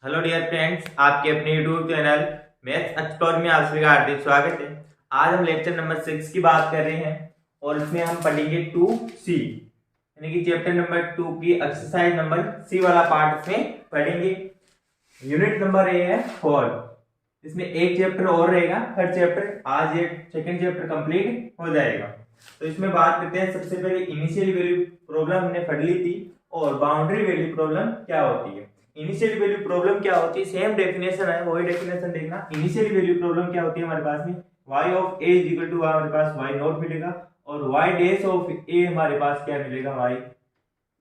Hello dear friends, आपके अपने YouTube channel maths explore में आप सभी का हार्दिक स्वागत है। आज हम लेक्चर नंबर 6 की बात कर रहे हैं और इसमें हम पढ़ेंगे 2C यानी कि चैप्टर नंबर 2 की एक्सरसाइज नंबर सी वाला पार्ट इसमें पढ़ेंगे। यूनिट नंबर ए है 4। इसमें एक चैप्टर और रहेगा, हर चैप्टर आज ये सेकंड चैप्टर कंप्लीट हो जाएगा। तो इसमें बात करते हैं। सबसे पहले इनिशियल वैल्यू प्रॉब्लम हमने पढ़ ली थी और बाउंड्री वैल्यू प्रॉब्लम क्या होती है। इनिशियल वैल्यू प्रॉब्लम क्या होती है, सेम डेफिनेशन है, वही डेफिनेशन देखना। इनिशियल वैल्यू प्रॉब्लम क्या होती है, हमारे पास में y of a is equal to हमारे पास y नॉट मिलेगा और y डैश ऑफ a हमारे पास क्या मिलेगा, y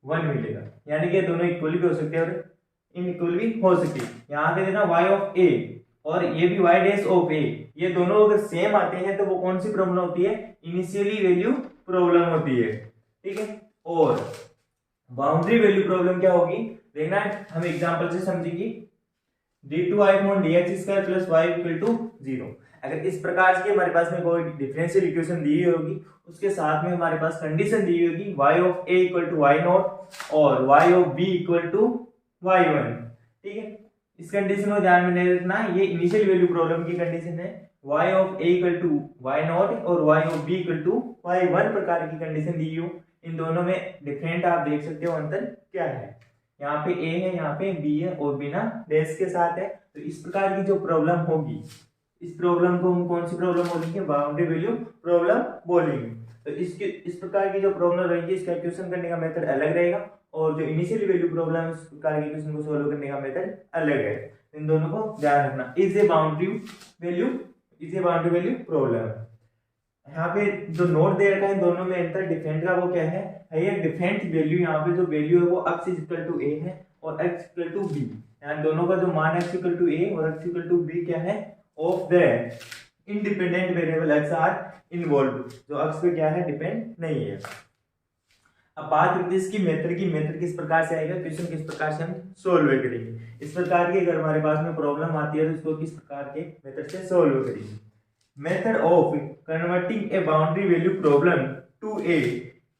1 मिलेगा। यानी कि दोनों इक्वल भी हो सकते हैं और इनइक्वल भी हो सकते हैं। यहाँ पे देना y ऑफ a और ये भी y डैश ऑफ a, ये दोनों अगर सेम आते हैं तो वो कौन सी प्रॉब्लम होती है, इनिशियली वैल्यू प्रॉब्लम होती है। ठीक है। और बाउंड्री वैल्यू प्रॉब्लम क्या होगी देखना है, हम एग्जांपल से समझेंगे। d2y upon dx square plus y equal to 0। अगर इस प्रकार की हमारे पास में कोई डिफरेंशियल इक्वेशन दी हुई होगी, उसके साथ में हमारे पास कंडीशन दी हुई होगी y of a equal to y nought और y of b equal to y1। ठीक है, इस कंडीशन को ध्यान में नहीं रखना, ये इनिशियल वैल्यू प्रॉब्लम की कंडीशन है। y of a equal to y nought और y of b equal to y1 प्रकार की कंडीशन दी हो। इन दोनों में डिफरेंट आप देख सकते हो अंतर क्या है। यहाँ पे a है, यहाँ पे b है और बिना डैश के साथ है। तो इस प्रकार की जो प्रॉब्लम होगी, इस प्रॉब्लम को हम कौन सी प्रॉब्लम बोलेंगे, बाउंड्री वैल्यू प्रॉब्लम बोलेंगे। तो इस प्रकार की जो प्रॉब्लम रहेगी, इसका क्वेश्चन करने का मेथड अलग रहेगा और जो इनिशियल वैल्यू प्रॉब्लम है, उस प्रकार के क्वेश्चन को सोल्व करने का मेथड अलग है। इन दोनों को ध्यान रखना। Is a boundary value problem. यहाँ पे जो नोट दे रखा है, दोनों में अंतर डिफरेंट का वो क्या है, ये डिफरेंट वैल्यू। यहाँ पे जो वैल्यू है वो x is equal to a है और x इक्वल टू b। यहाँ दोनों का जो मान x इक्वल टू a और x इक्वल टू b क्या है, of the independent variable x are involved, जो x पे क्या है, डिपेंड नहीं है। अब बात करते हैं इसकी मेथड किस प्रकार से आएगा, क्वेश्चन किस प्रकार से हम सोल्व करेंगे। इस प्रकार की अगर हमारे पास में प्रॉब्लम आती है तो इसको किस प्रकार के मेथड से सोल्व करेंगे। Method of converting a boundary value problem to a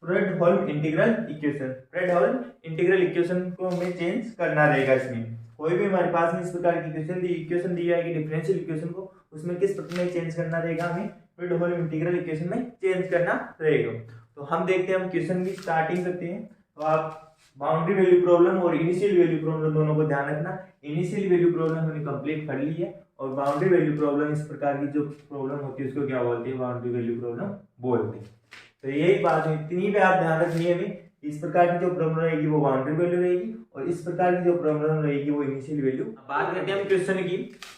Fredholm integral equation. Fredholm integral equation को हमें चेंज करना रहेगा। इसमें कोई भी हमारे पास में इस प्रकार की इक्वेशन दी जाएगी डिफरेंशियल इक्वेशन को, उसमें किस प्रकार में चेंज करना रहेगा, हमें फ्रेडहोल्म इंटीग्रल इक्वेशन में चेंज करना रहेगा। तो हम देखते हैं, हम क्वेश्चन की स्टार्टिंग करते हैं। तो आप बाउंड्री वैल्यू प्रॉब्लम और इनिशियल वैल्यू प्रॉब्लम दोनों को ध्यान रखना। इनिशियल वैल्यू प्रॉब्लम हमने कंप्लीट कर ली है और बाउंड्री वैल्यू प्रॉब्लम, इस प्रकार की जो प्रॉब्लम होती है उसको क्या बोलते हैं, बाउंड्री वैल्यू प्रॉब्लम बोलते हैं। तो यही बात है, इतनी पे आप ध्यान रखनी है। हमें इस प्रकार की जो प्रॉब्लम रहेगी वो बाउंड्री वैल्यू रहेगी और इस प्रकार की जो प्रॉब्लम रहेगी वो इनिशियल वैल्यू। बात करते हैं हम क्वेश्चन की।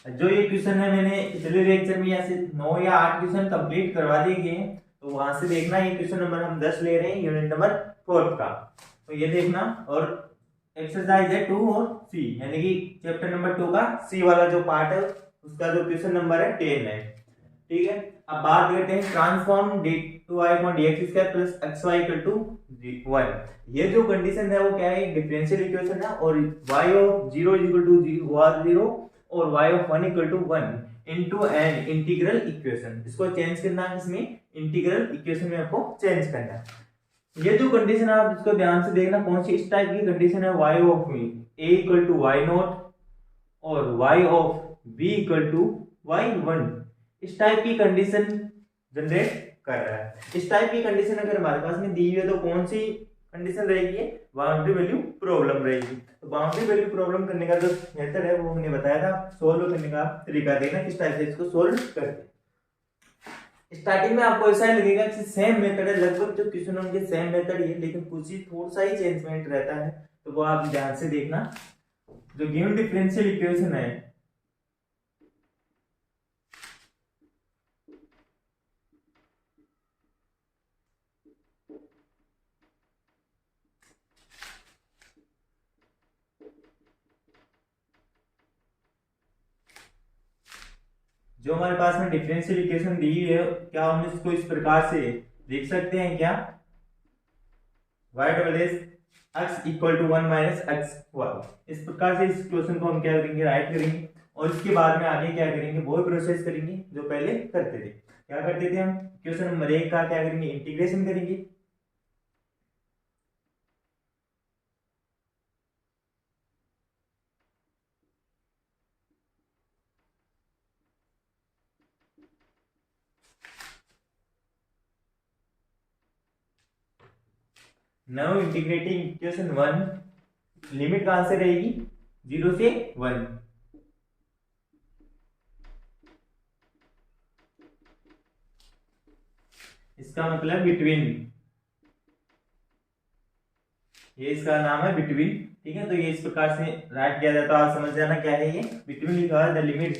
जो ये क्वेश्चन है, मैंने पिछले लेक्चर में ऐसे 9 या 8 क्वेश्चन कंप्लीट करवा दिए गए हैं, तो वहां से देखना। ये क्वेश्चन नंबर हम 10 ले रहे हैं, यूनिट नंबर 4 का। तो ये देखना, और एक्सरसाइज है 2 और सी, यानी कि चैप्टर नंबर 2 का सी वाला जो पार्ट है उसका जो क्वेश्चन नंबर है 10 है। ठीक है। अब बात करते हैं transform d2y dx square plus xy equal to 1। ये जो कंडीशन है वो क्या है, डिफरेंशियल इक्वेशन है और y ऑफ 0 इक्वल टू 0 और y of 1 equal to 1 into an integral equation. इसको चेंज करना है, इसमें इंटीग्रल इक्वेशन में आपको चेंज करना है। ये जो कंडीशन है आप इसको ध्यान से देखना, कौन सी इस टाइप की कंडीशन है, y of a equal to y nought और y of b equal to y1। इस टाइप की कंडीशन जनरेट कर रहा है। इस टाइप की कंडीशन अगर हमारे पास में दी हुई है तो कौन सी कंडीशन रहेगी, बाउंड्री वैल्यू प्रॉब्लम रहेगी। तो बाउंड्री वैल्यू प्रॉब्लम करने का जो मेथड है वो हमने बताया था, सोल्व करने का तरीका देखना किस टाइप से इसको सोल्व करते हैं। स्टार्टिंग में आपको ऐसा ही लगेगा कि सेम मेथड है, लगभग जो क्वेश्चन होंगे सेम मेथड ही है, लेकिन कुछ ही थोड़ा सा ही चेंजमेंट रहता है। तो वो आप ध्यान से देखना। जो गिवन डिफरेंशियल इक्वेशन है, जो हमारे पास में डिफरेंशियल इक्वेशन दी हुई है, क्या हम इसको इस प्रकार से देख सकते हैं क्या, y double s x equal to 1 minus x. इस प्रकार से इस क्वेश्चन को हम क्या करेंगे, राइट करेंगे और इसके बाद में आगे क्या करेंगे, वो प्रोसेस करेंगे जो पहले करते थे। क्या करते थे हम, क्वेश्चन नंबर 1 का क्या करेंगे, इंटीग्रेशन करेंगे। नाउ इंटीग्रेटिंग इक्वेशन 1, लिमिट कहां से रहेगी, 0 से 1। इसका मतलब बिटवीन, ये इसका नाम है बिटवीन, ठीक है। तो ये इस प्रकार से राइट किया जाता है, आप समझ जाना क्या है ये बिटवीन लिखा है, the limit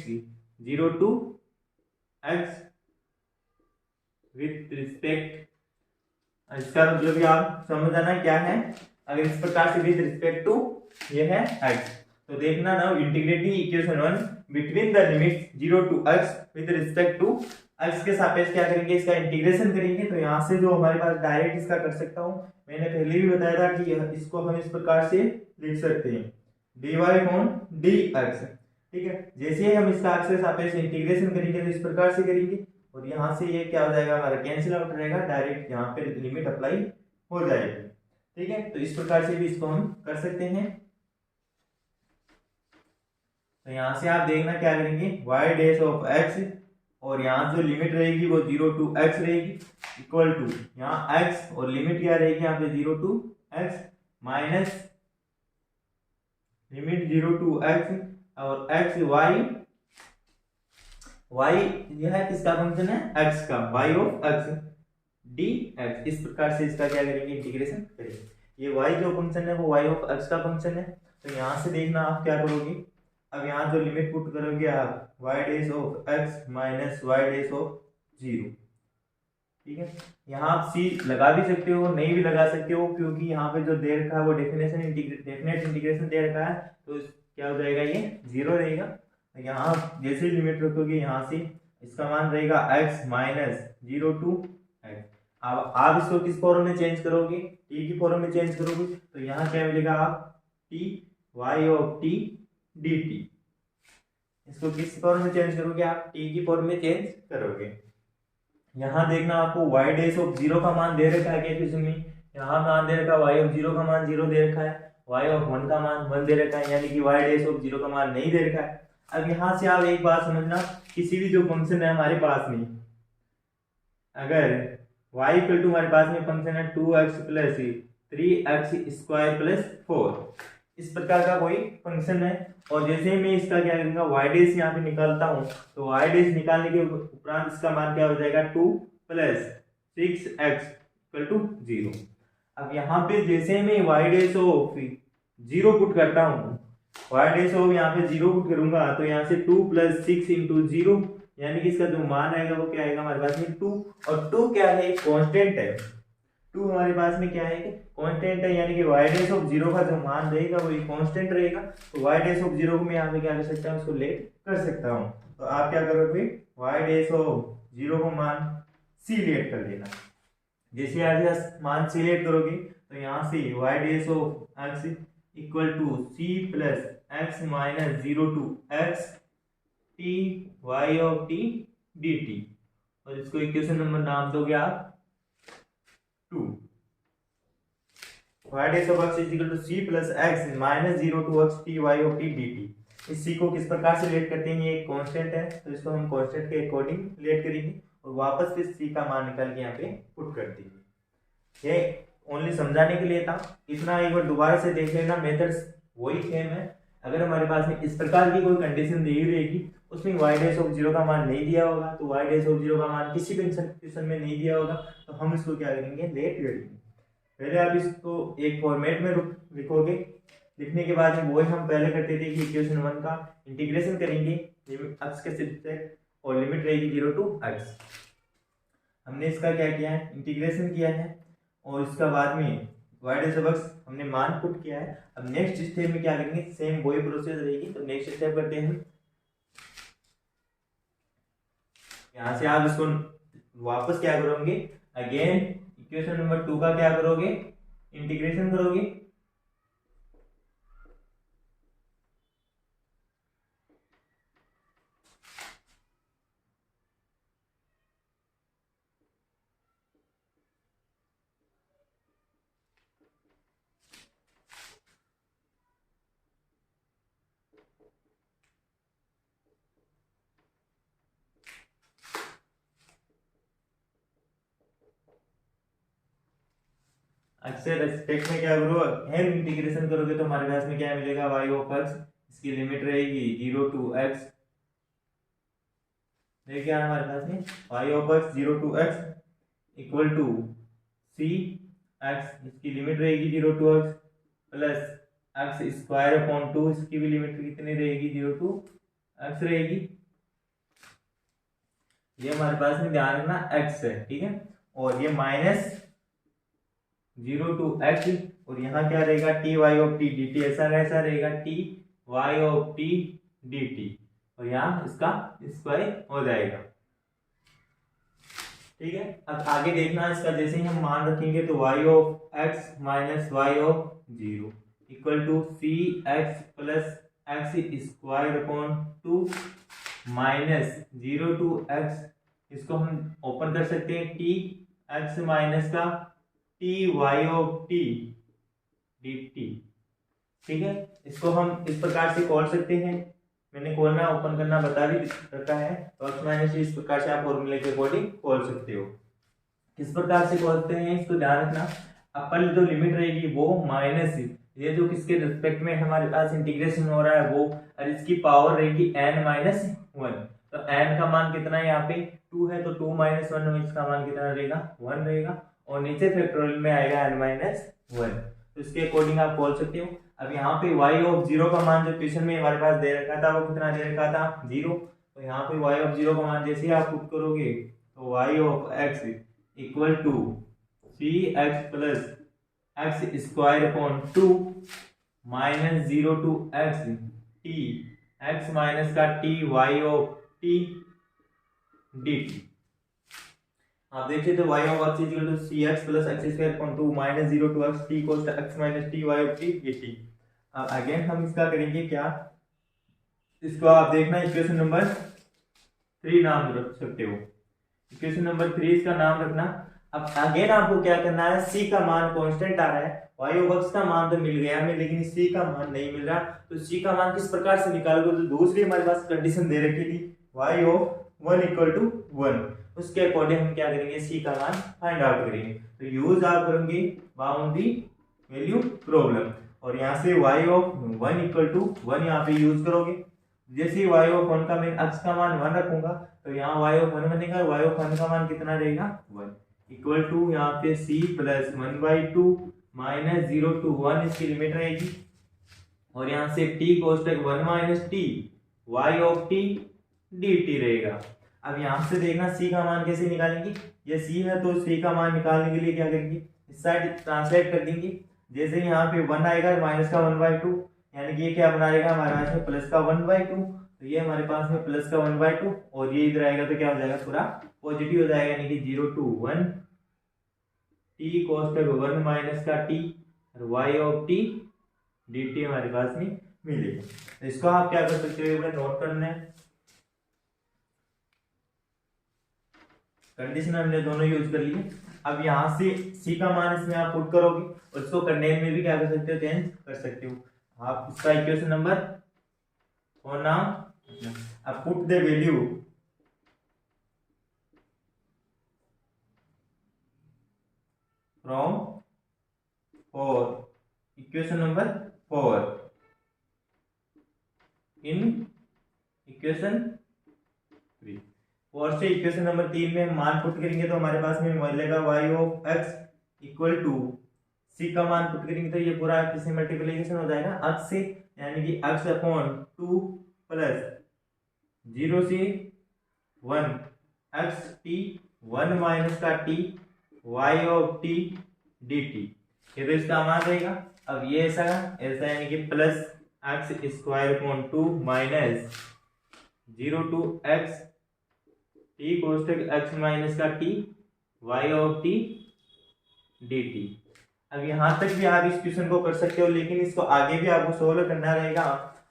0 to x with respect, इसका मतलब भी आप समझ जाना क्या है। अगर इस प्रकार से विद रिस्पेक्ट टू ये है x, तो देखना ना integrating equation 1 between the limit 0 to x with respect to x के सापेक्ष क्या करेंगे, इसका इंटीग्रेशन करेंगे। तो यहाँ से जो हमारे पास डायरेक्ट इसका कर सकता हूँ, मैंने पहले भी बताया था कि इसको हम इस प्रकार से लिख सकते हैं dy अपॉन dx, ठीक है। जैसे ही हम इसका x के सापेक्ष इंटीग्रेशन करेंगे तो इस प्रकार से करेंगे, और यहाँ से ये क्या हो जाएगा हमारा कैंसिल आउट रहेगा, डायरेक्ट यहाँ पे लिमिट अप्लाई हो जाएगी, ठीक है। तो इस प्रकार से भी इसको हम कर सकते हैं। तो यहाँ से आप देखना क्या करेंगे, y डैश ऑफ x, और यहाँ जो लिमिट रहेगी वो 0 to x रहेगी, इक्वल टू यहाँ x और लिमिट क्या रहेगी यहाँ पे 0 to x minus limit 0 to x और x y यह है किसका फंक्शन है, x का, y ऑफ x dx। इस प्रकार से इसका क्या करेंगे, इंटीग्रेशन करेंगे। ये y जो फंक्शन है वो y ऑफ x का फंक्शन है। तो यहाँ से देखना आप क्या करोगे, अब यहाँ जो लिमिट पुट करोगे आप y dash of x minus y dash of 0, ठीक है। यहाँ आप c लगा भी सकते हो, नहीं भी लगा सकते हो, क्योंकि यहाँ पे जो दे रखा है वो डेफिनेट इंटीग्रेशन दे रखा है, तो क्या हो जाएगा, ये 0 रहेगा। यहाँ जैसे लिमिट रखोगे यहाँ से इसका मान रहेगा x माइनस 0 to x। अब आप इसको किस फॉर्म में चेंज करोगे, t की फॉर्म में चेंज करोगे, तो यहाँ क्या मिलेगा, आप t y of t dt, इसको किस फॉर्म में चेंज करोगे, आप t की फॉर्म में चेंज करोगे। यहाँ देखना आपको y डैश ऑफ 0 का मान दे रखा है क्या क्वेश्चन में, यहाँ मान दे रखा है y ऑफ 0 का मान 0 दे रखा है, y ऑफ 1 का मान 1 दे रखा है, यानी कि y डैश ऑफ 0 का मान नहीं दे रखा है। अब यहाँ से आप एक बात समझना, किसी भी जो फंक्शन है हमारे पास में, अगर y इक्वल टू हमारे पास में फंक्शन है 2x plus 3x square plus 4, इस प्रकार का कोई फंक्शन है, और जैसे ही मैं इसका क्या करूंगा y डैश यहाँ पे निकालता हूँ, तो y डैश निकालने के उपरांत इसका मान क्या हो जाएगा 2 प्लस 6x इक्वल टू 0। अब यहाँ पे जैसे मैं y डैश ऑफ 0 पुट करता हूँ, y डैश ऑफ यहाँ पे 0 पुट करूंगा, तो यहाँ से 2 प्लस 6 इंटू 0, यानी कि इसका जो मान आएगा वो क्या आएगा हमारे पास में 2, और 2 क्या है, कांस्टेंट है, 2 हमारे पास में क्या है, कांस्टेंट है, यानी कि y डैश ऑफ 0 का जो मान रहेगा वो कांस्टेंट रहेगा। तो y डैश ऑफ 0 को मैं यहाँ पे क्या कर सकता हूँ, उसको लेट कर सकता हूँ। तो आप क्या करोगे, y डैश ऑफ 0 को मान c लेट कर लेना। जैसे आप मान c लेट करोगे तो यहाँ से y dash of x equal to c plus x minus 0 to x t y of t dt, और इसको इक्वेशन नंबर नाम दोगे आप 2। y dash of x is equal to c plus x minus 0 to x t y of t dt। इस c को किस प्रकार से लेट करते हैं, ये एक कांस्टेंट है, तो इसको हम कांस्टेंट के अकॉर्डिंग लेट करेंगे, और वापस फिर c का मान निकाल के यहाँ पे पुट कर देंगे। ये ओनली समझाने के लिए था, इतना एक बार दोबारा से देख लेना, मेथड्स वही सेम है। अगर हमारे पास में इस प्रकार की कोई कंडीशन दी रहेगी, उसमें y डैश ऑफ 0 का मान नहीं दिया होगा, तो y डैश ऑफ 0 का मान किसी भी क्वेश्चन में नहीं दिया होगा, तो हम इसको क्या करेंगे, लेट करेंगे। पहले आप इसको एक फॉर्मेट में लिखोगे, लिखने के बाद में वही हम पहले करते थे कि इक्वेशन 1 का इंटीग्रेशन करेंगे x के रिस्पेक्ट, और लिमिट रहेगी 0 टू x। हमने इसका क्या किया है, इंटीग्रेशन किया है, और इसका बाद में y डैश ऑफ x हमने मान पुट किया है। अब नेक्स्ट स्टेप में क्या करेंगे, सेम वही प्रोसेस रहेगी। तो नेक्स्ट स्टेप करते हैं, यहाँ से आप इसको वापस क्या करोगे, अगेन इक्वेशन नंबर 2 का क्या करोगे, इंटीग्रेशन करोगे। एक्स से रेस्पेक्ट में क्या करो, हेम इंटीग्रेशन करोगे तो हमारे पास में क्या मिलेगा, वाई ऑफ एक्स, इसकी लिमिट रहेगी 0 to x, देखिए हमारे पास में y of x 0 to x equal to C x, इसकी लिमिट रहेगी 0 to x plus x square upon 2, इसकी भी लिमिट कितनी रहेगी 0 to x रहेगी। ये हमारे पास में ध्यान रखना x है, ठीक है, और ये माइनस 0 to x, और यहाँ क्या रहेगा t Y of T D t, ऐसा कैसा रहेगा t Y of T D t, और यहाँ इसका स्क्वायर हो जाएगा, ठीक है। अब आगे देखना इसका, जैसे ही हम मान रखेंगे तो y of x minus y of 0 equal to C x plus x square upon 2 minus 0 to x, इसको हम ओपन कर सकते हैं टी एक्स माइनस का T Y of T D t, ठीक है। इसको हम इस प्रकार से खोल सकते हैं, मैंने खोलना ओपन करना बता भी रखा है, तो एक्स माइनस इस प्रकार से आप फॉर्मूले के अकॉर्डिंग खोल सकते हो। किस प्रकार से खोलते हैं इसको ध्यान रखना, अपर जो लिमिट रहेगी वो माइनस, ये जो किसके रिस्पेक्ट में हमारे पास इंटीग्रेशन हो रहा है वो, और इसकी पावर रहेगी n माइनस 1, तो n का मान कितना है यहाँ पे 2 है, तो 2 माइनस 1, इसका मान कितना रहेगा 1 रहेगा, और नीचे फैक्टोरियल में आएगा n माइनस 1, तो इसके अकॉर्डिंग आप खोल सकते हो। अब यहाँ पे y ऑफ 0 का मान जो क्वेश्चन में हमारे पास दे रखा था वो कितना दे रखा था 0, तो यहाँ पे y ऑफ 0 का मान जैसे ही आप पुट करोगे तो y of x equal to C x plus x square upon 2 minus 0 to x T x minus का T Y of T D T. आप देखिए तो y of x equal to C x plus x square upon 2 minus 0 to x T cos X minus T Y of T D T. अब again हम इसका करेंगे क्या, इसको आप देखना इक्वेशन नंबर 3 नाम रख सकते हो, इक्वेशन नंबर 3 इसका नाम रखना। अब अगेन आपको क्या करना है, c का मान कांस्टेंट आ रहा है, y ऑफ x का मान तो मिल गया हमें, लेकिन c का मान नहीं मिल रहा, तो c का मान किस प्रकार से निकालोगे, तो दूसरी हमारे पास कंडीशन दे रखी थी y ऑफ 1 इक्वल टू 1, उसके अकॉर्डिंग हम क्या करेंगे c का मान फाइंड आउट करेंगे, तो यूज आप करेंगे बाउंड्री वैल्यू प्रॉब्लम, और यहाँ से y ऑफ 1 इक्वल टू 1 यहाँ पे यूज करोगे, जैसे y ऑफ 1 का मैं x का मान 1 रखूंगा तो यहाँ y ऑफ 1 बनेगा, y ऑफ 1 का मान कितना रहेगा 1 इक्वल टू यहाँ पे c प्लस 1/2 माइनस 0 to 1 इसकी लिमिट रहेगी, और यहाँ से t कोष्टक 1 minus T y of t dt रहेगा। अब यहाँ से देखना c का मान कैसे निकालेंगे, ये c है तो c का मान निकालने के लिए क्या करेंगे, इस साइड ट्रांसलेट कर देंगे, जैसे यहाँ पे 1 आएगा माइनस का 1/2, यानी कि ये क्या बना रहेगा हमारे पास में प्लस का 1/2, तो ये हमारे पास में प्लस का 1/2, और ये इधर आएगा तो क्या हो जाएगा पूरा पॉजिटिव हो जाएगा, यानी कि 0 to 1 टी कोष्टक 1 माइनस का टी और y ऑफ टी dt हमारे पास में मिलेगा। तो इसको आप क्या कर सकते हो, नोट करना है, कंडीशन हमने दोनों यूज कर लिए। अब यहाँ से c का मान इसमें आप पुट करोगे और इसको कंडेन में भी क्या कर सकते हो, चेंज कर सकते हो आप। इसका इक्वेशन नंबर 4 नाम, अब put the value from 4 equation number 4 in equation 3, और से इक्वेशन नंबर 3 में मान पुट करेंगे तो हमारे पास में मिलेगा y of x equal to c का मान पुट करेंगे तो ये पूरा किसी मल्टीप्लिकेशन हो जाएगा x से, यानी कि x अपॉन 2 प्लस 0 से 1 x t 1 माइनस का t y of t dt, ये तो इसका मान रहेगा। अब ये ऐसा यानी कि plus x square upon 2 minus 0 to x T कोष्टक x माइनस का t y of t dt। अब यहाँ तक भी आप इस क्वेश्चन को कर सकते हो, लेकिन इसको आगे भी आपको सोल्व करना रहेगा।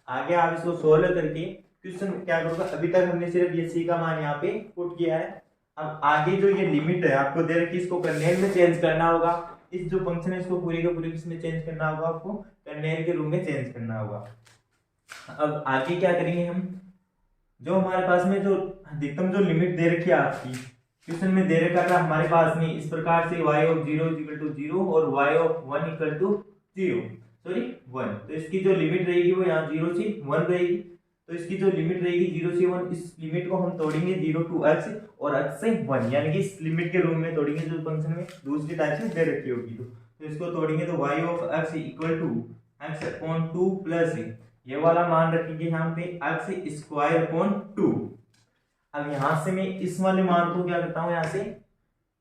आगे आप इसको सोल्व करके क्वेश्चन क्या करोगे, अभी तक हमने सिर्फ ये c का मान यहाँ पे पुट किया है, अब आगे जो ये लिमिट है आपको दे रखी, इसको कर्नेल में चेंज करना होगा, इस जो फंक्शन है इसको पूरी के पूरी किसमें चेंज करना होगा, आपको कर्नेल के रूप में चेंज करना होगा। अब आगे क्या करेंगे हम, जो हमारे पास में जो अधिकतम जो लिमिट दे रखी है आपकी, क्वेश्चन में दे रखा था हमारे पास में इस प्रकार से y ऑफ 0 इक्वल टू 0 और y of 1 equal to 0, sorry 1। तो इसकी जो लिमिट रहेगी वो यहाँ 0 से 1 रहेगी। तो इसकी जो लिमिट रहेगी 0 से 1, इस लिमिट को हम तोड़ेंगे 0 टू x और x से 1, यानी कि इस लिमिट के रूप में तोड़ेंगे जो फंक्शन में दूसरी टाइप से दे रखी होगी। तो इसको तोड़ेंगे तो y of x equal to x upon 2 plus ये वाला मान रखेंगे यहाँ पे x स्क्वायर अपॉन 2। अब यहाँ से मैं इस वाले मान को क्या करता हूँ, यहाँ से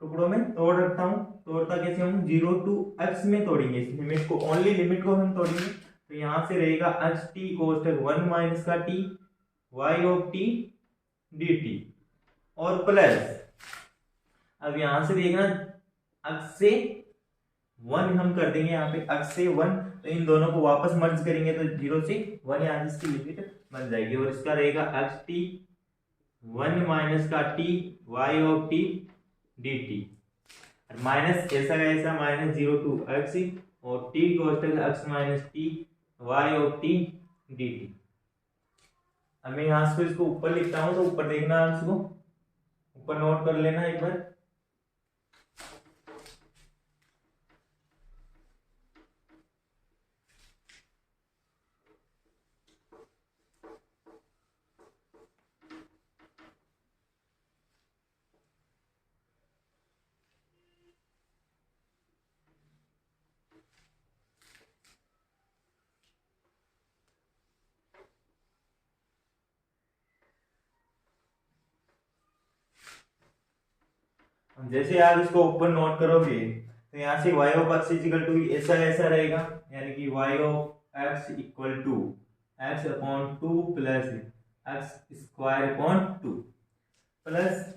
टुकड़ों में तोड़ रखता हूँ। तोड़ता कैसे हम 0 टू x में तोड़ेंगे, इस लिमिट को, ओनली लिमिट को हम तोड़ेंगे। तो यहाँ से रहेगा x t कोष्टक 1 माइनस का t y of t dt और प्लस, अब यहाँ से देखना x से 1 हम कर देंगे यहाँ पे x से 1, तो इन दोनों को वापस मर्ज करेंगे तो 0 से 1 यहाँ इसकी लिमिट बन जाएगी। और इसका रहेगा x t 1 माइनस का t y of t dt minus ऐसा का ऐसा माइनस 0 टू x और t कोष्टक x minus t y of t dt। अब मैं यहाँ से इसको ऊपर लिखता हूँ, तो ऊपर देखना आप इसको ऊपर नोट कर लेना एक बार। जैसे आप इसको ऊपर नोट करोगे तो यहाँ से y of x equal to ऐसा ऐसा रहेगा, यानी कि y of x equal to x upon 2 plus x square upon 2 plus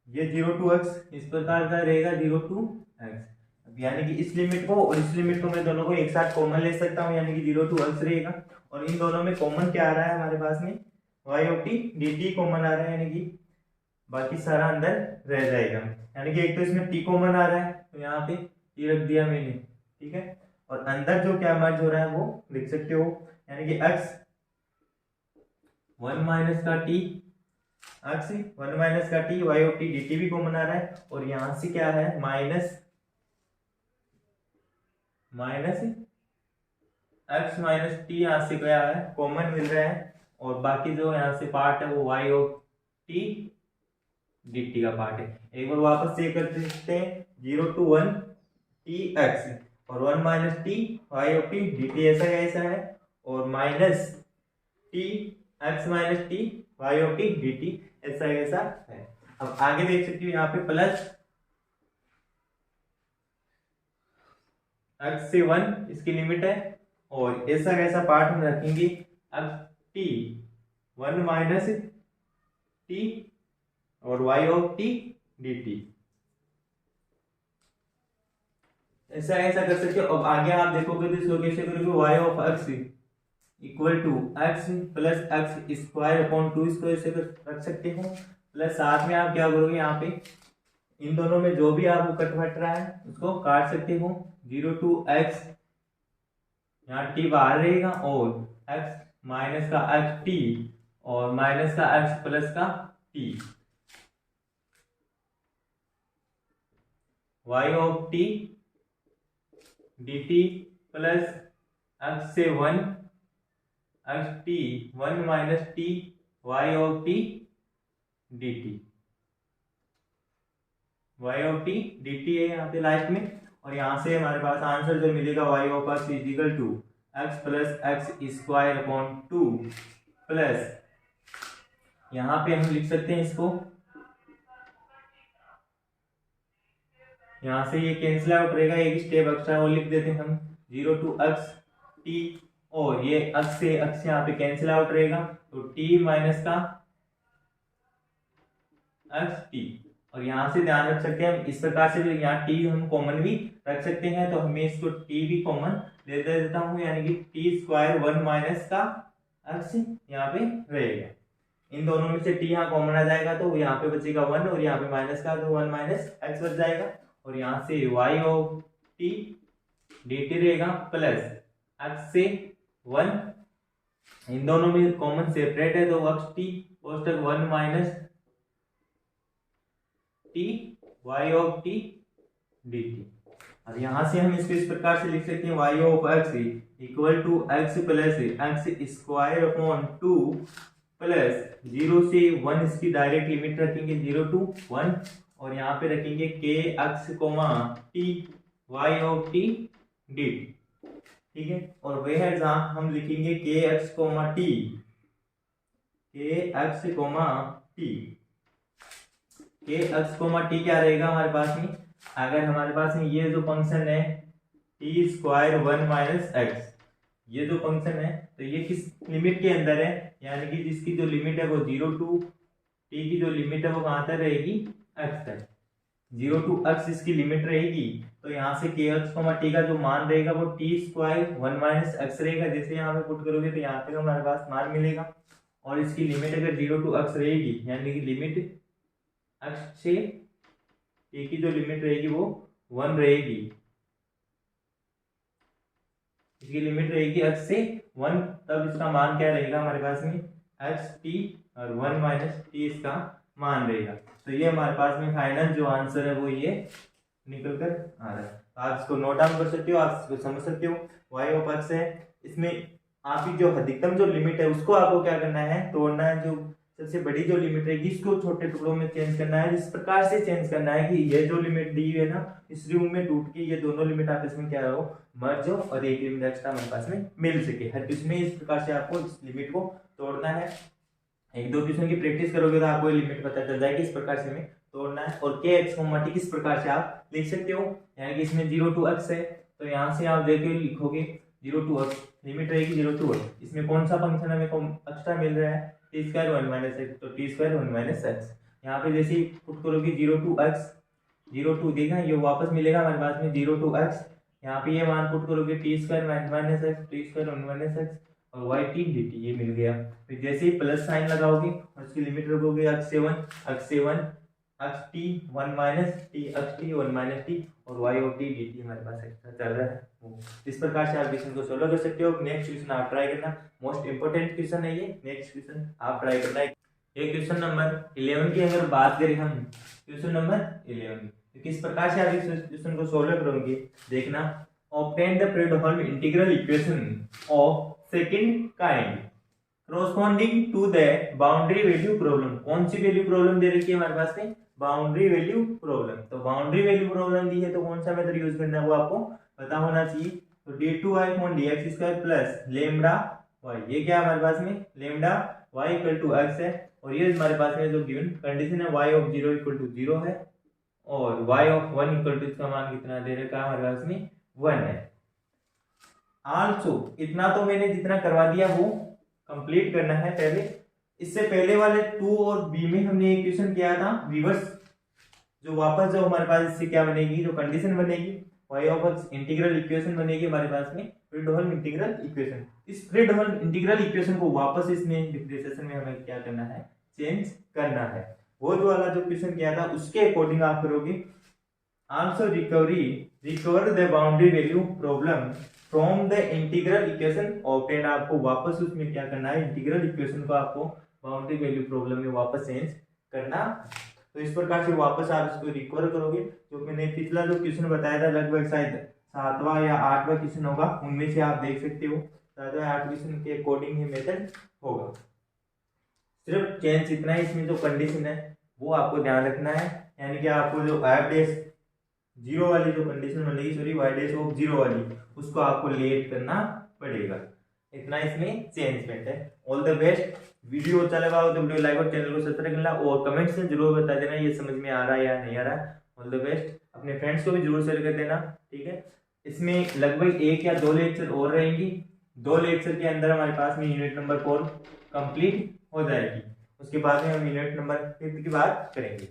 ये 0 टू x इस प्रकार का रहेगा 0 टू x। यानी कि इस लिमिट को और इस लिमिट को मैं दोनों को एक साथ कॉमन ले सकता हूँ, यानी कि 0 टू x रहेगा। और इन दोनों में कॉमन क्या आ रहा है हमारे पास में, y of t dt common आ रहा है, यानी कि बाकी सारा अंदर रह जाएगा। यानी कि एक तो इसमें t कॉमन आ रहा है तो यहाँ पे t रख दिया मैंने, ठीक है। और अंदर जो क्या मर्ज हो रहा है वो लिख सकते हो, यानी कि x 1 माइनस का t y of t dt भी कॉमन आ रहा है। और यहाँ से क्या है माइनस x माइनस t यहाँ से क्या है कॉमन मिल रहा है। और बाकी जो यहाँ से पार्ट है वो y ऑफ t dt का पार्ट है। एक बार वापस चेक कर सकते हैं, 0 टू 1 t x और 1 minus t y of t dt ऐसा कैसा है, और minus t x minus t y of t dt ऐसा कैसा है। अब आगे देख सकते हो यहाँ पे प्लस x से 1 इसकी लिमिट है, और ऐसा कैसा पार्ट हम रखेंगे x t 1 माइनस t और y ऑफ t dt ऐसा ऐसा कर सकते हो। अब आगे आप देखोगे तो इसको कैसे करोगे, y of x equal to x plus x square upon 2 इसको ऐसे रख सकते हो। प्लस साथ में आप क्या करोगे, यहाँ पे इन दोनों में जो भी आपको कट घट रहा है उसको काट सकते हो। 0 टू x यहाँ t बाहर रहेगा और x माइनस का x t और माइनस का x प्लस का t y of t dt plus x से 1 x t 1 minus t y of t dt y of t dt है यहाँ पे लास्ट में। और यहाँ से हमारे पास आंसर जो मिलेगा y of x is equal to x plus x square upon 2 plus यहाँ पे हम लिख सकते हैं इसको, यहाँ से ये कैंसिल आउट रहेगा, एक स्टेप एक्स्ट्रा और लिख देते हैं हम 0 टू x t और ये x से x यहाँ पे कैंसिल आउट रहेगा तो t माइनस का x t। और यहाँ से ध्यान रख सकते हैं हम इस प्रकार से, यहाँ t हम कॉमन भी रख सकते हैं, तो हमें इसको t भी कॉमन दे देता हूँ, यानी कि t स्क्वायर 1 माइनस का x यहाँ पे रहेगा। इन दोनों में से t यहाँ कॉमन आ जाएगा तो यहाँ पे बचेगा 1 और यहाँ पे माइनस का तो 1 माइनस x बच जाएगा। और यहाँ से y ऑफ t dt रहेगा प्लस x से 1, इन दोनों में कॉमन सेपरेट है तो x t कोष्टक 1 minus T Y of T D t. और यहाँ से हम इसको इस प्रकार से लिख सकते हैं y of x equal to x plus x square upon 2 plus 0 से 1 इसकी डायरेक्ट लिमिट रखेंगे 0 to 1 और यहाँ पे रखेंगे k x comma t Y of T D t. ठीक है, और वह है जहाँ हम लिखेंगे k x comma t k x comma t क्या रहेगा हमारे पास में, अगर हमारे पास में ये जो फंक्शन है टी स्क्वायर 1 माइनस एक्स, ये जो फंक्शन है तो ये किस लिमिट के अंदर है, यानी कि जिसकी जो लिमिट है वो 0 to t की जो लिमिट है वो कहाँ तक रहेगी, x तक। 0 to x इसकी लिमिट रहेगी तो यहाँ से के एक्स कोमा टी का जो मान रहेगा वो टी स्क्वायर 1 माइनस एक्स रहेगा। जैसे यहाँ पे पुट करोगे तो यहाँ तक हमारे पास मान मिलेगा और इसकी लिमिट अगर 0 to x रहेगी यानी कि लिमिट x से t की जो लिमिट रहेगी वो 1 रहेगी, इसकी लिमिट रहेगी x से 1, तब इसका मान क्या रहेगा हमारे पास में x t और 1 माइनस t इसका मान रहेगा। तो ये हमारे पास में फाइनल जो आंसर है वो ये निकल कर आ रहा है। तो आप इसको नोट डाउन कर सकते हो, आप इसको समझ सकते हो। y ऑफ x है, इसमें आपकी जो अधिकतम जो लिमिट है उसको आपको क्या करना है, तोड़ना है। जो सबसे बड़ी जो लिमिट रहेगी इसको छोटे टुकड़ों में चेंज करना है, इस प्रकार से चेंज करना है कि ये जो लिमिट दी हुई है ना इस रूम में टूट के ये दोनों लिमिट आपस में क्या हो, मर्ज हो और एक लिमिट एक्स्ट्रा हमारे पास में मिल सके। हर क्वेश्चन में इस प्रकार से आपको इस लिमिट को तोड़ना है। एक दो क्वेश्चन की प्रैक्टिस करोगे तो आपको लिमिट पता चल जाएगी, इस प्रकार से हमें तोड़ना है। और के एक्स कोमा टी किस प्रकार से आप लिख सकते हो, यानी कि इसमें 0 to x है तो यहाँ से आप देखिए लिखोगे 0 to x, लिमिट रहेगी 0 to 1। इसमें कौन सा फंक्शन हमें एक्स्ट्रा मिल रहा है, टी स्क्वायर 1 माइनस एक्स, तो टी स्क्वायर 1 माइनस एक्स। यहाँ पे जैसे ही पुट करोगे 0 to x 0 to देखा ये वापस मिलेगा हमारे पास में 0 to x, यहाँ पे ये मान पुट करोगे T square minus x, T square 1 minus x और वाई टी डी टी, ये मिल गया। फिर जैसे ही प्लस साइन लगाओगे और उसकी लिमिट रखोगे x से 1 x T 1 minus T x T 1 minus T और वाई और टी डी टी हमारे पास एक्स्ट्रा चल रहा है। इस प्रकार से आप क्वेश्चन को सोल्व कर सकते हो। नेक्स्ट क्वेश्चन आप ट्राई करना, मोस्ट इंपोर्टेंट क्वेश्चन है ये, नेक्स्ट क्वेश्चन आप ट्राई करना। ये क्वेश्चन नंबर 11 की अगर बात करें हम, क्वेश्चन नंबर 11 तो किस प्रकार से आप इस क्वेश्चन को सोल्व करोगे देखना। Obtain the Fredholm integral equation of second kind corresponding to the boundary value problem. कौन सी वैल्यू प्रॉब्लम दे रखी है हमारे पास में, बाउंड्री वैल्यू प्रॉब्लम। तो बाउंड्री वैल्यू प्रॉब्लम दी है तो कौन सा मेथड यूज करना है वो आपको पता होना चाहिए। तो d2y upon dx square plus lambda y, ये क्या है हमारे पास में, lambda y equal to x है और ये हमारे पास में जो गिवन कंडीशन है y ऑफ 0 इक्वल टू 0 है और y ऑफ 1 इक्वल टू इसका मान कितना दे रखा है हमारे पास में 1 है। आल्सो इतना तो मैंने जितना करवा दिया वो कंप्लीट करना है पहले। इससे पहले वाले 2 और b में हमने एक क्वेश्चन किया था रिवर्स, जो वापस जो हमारे पास इससे क्या बनेगी, जो कंडीशन बनेगी y of x integral equation बनेगी हमारे पास में फ्रेडहोल्म इंटीग्रल इक्वेशन। इस फ्रेडहोल्म इंटीग्रल इक्वेशन को वापस इसमें डिफरेंशिएशन में हमें क्या करना है, चेंज करना है। वो जो वाला जो क्वेश्चन किया था उसके अकॉर्डिंग आप करोगे। Also recover the boundary value problem from the integral equation obtain. आपको वापस उसमें क्या करना है, इंटीग्रल इक्वेशन को आपको बाउंड्री वैल्यू प्रॉब्लम में वापस चेंज करना। तो इस प्रकार से वापस आप इसको रिकवर करोगे। जो मैंने पिछला जो क्वेश्चन बताया था लगभग शायद 7वां या 8वां क्वेश्चन होगा, उनमें से आप देख सकते हो 7वां 8 क्वेश्चन के अकॉर्डिंग ही मेथड होगा। सिर्फ चेंज इतना है, इसमें जो कंडीशन है वो आपको ध्यान रखना है, यानी कि आपको जो f डैश 0 वाली जो कंडीशन बनेगी, सॉरी y डैश ऑफ 0 वाली, उसको आपको लेट करना पड़ेगा। इतना इसमें चेंजमेंट है। All the best. वीडियो अच्छा लगा हो तो वीडियो लाइक और चैनल को सब्सक्राइब करना और कमेंट्स में जरूर बता देना ये समझ में आ रहा है या नहीं आ रहा है। All the best. अपने फ्रेंड्स को भी जरूर शेयर कर देना, ठीक है। इसमें लगभग 1 या 2 लेक्चर और रहेंगी। 2 लेक्चर के अंदर हमारे पास में यूनिट नंबर 4 कंप्लीट हो जाएगी। उसके बाद में हम यूनिट नंबर 5 की बात करेंगे।